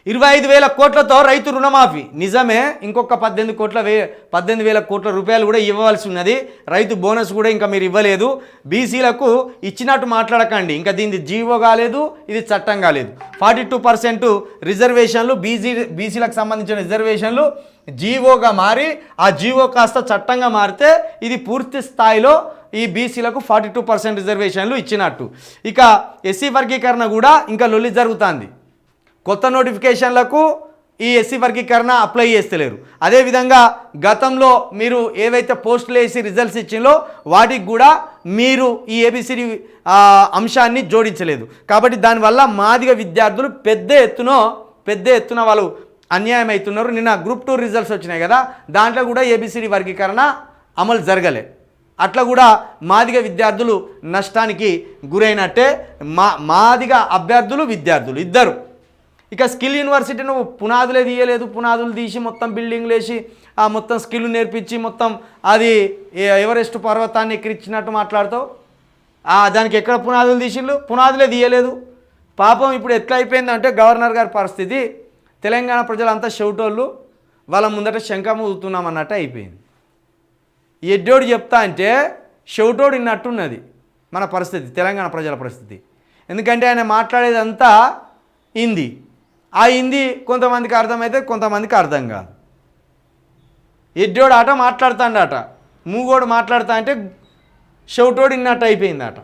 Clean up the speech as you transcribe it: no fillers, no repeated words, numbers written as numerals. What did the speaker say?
25,000 కోట్లతో రైతు రుణమాఫీ నిజమే. ఇంకొక 18,000 కోట్ల రూపాయలు కూడా ఇవ్వవలసి ఉన్నది. రైతు బోనస్ కూడా ఇంకా మీరు ఇవ్వలేదు. బీసీలకు ఇచ్చినట్టు మాట్లాడకండి. ఇంకా దీనిది జీవో కాలేదు, ఇది చట్టం కాలేదు. 42% రిజర్వేషన్లు బీసీలకు సంబంధించిన రిజర్వేషన్లు జీవోగా మారి ఆ జీవో కాస్త చట్టంగా మారితే ఇది పూర్తి స్థాయిలో ఈ బీసీలకు 42% రిజర్వేషన్లు ఇచ్చినట్టు. ఇక ఎస్సీ వర్గీకరణ కూడా ఇంకా లొల్లి జరుగుతుంది. కొత్త నోటిఫికేషన్లకు ఈ ఎస్సీ వర్గీకరణ అప్లై చేస్తలేరు. అదేవిధంగా గతంలో మీరు ఏవైతే పోస్టులు వేసి రిజల్ట్స్ ఇచ్చిందో వాటికి కూడా మీరు ఈ ఏబిసిడి అంశాన్ని జోడించలేదు. కాబట్టి దానివల్ల మాదిగ విద్యార్థులు పెద్ద ఎత్తున వాళ్ళు అన్యాయం అవుతున్నారు. నిన్న గ్రూప్ 2 రిజల్ట్స్ వచ్చినాయి కదా, దాంట్లో కూడా ఏబిసిడి వర్గీకరణ అమలు జరగలే. అట్లా కూడా మాదిగ విద్యార్థులు నష్టానికి గురైనట్టే. మాదిగ అభ్యర్థులు విద్యార్థులు ఇద్దరు. ఇక స్కిల్ యూనివర్సిటీ నువ్వు పునాదులే తీయలేదు, పునాదులు తీసి మొత్తం బిల్డింగ్లు వేసి ఆ మొత్తం స్కిల్ నేర్పించి మొత్తం అది ఎవరెస్ట్ పర్వతాన్ని ఎక్కిరించినట్టు మాట్లాడుతావు. దానికి ఎక్కడ పునాదులు తీసిండ్రు? పునాదులే తీయలేదు. పాపం ఇప్పుడు ఎట్లా అయిపోయిందంటే గవర్నర్ గారి పరిస్థితి, తెలంగాణ ప్రజలంతా షౌటోళ్ళు, వాళ్ళ ముందట శంఖం ఊదుతున్నామన్నట్టు అయిపోయింది. ఎడ్డోడు చెప్తా అంటే షౌటోడు ఇన్నట్టున్నది మన పరిస్థితి, తెలంగాణ ప్రజల పరిస్థితి. ఎందుకంటే ఆయన మాట్లాడేదంతా హిందీ. ఆ హిందీ కొంతమందికి అర్థమైతే కొంతమందికి అర్థం కాదు. ఎడ్డోడు ఆట మాట్లాడుతాడట, మూగోడు మాట్లాడుతా అంటే షౌటోడు ఇన్నట్టు అయిపోయిందట.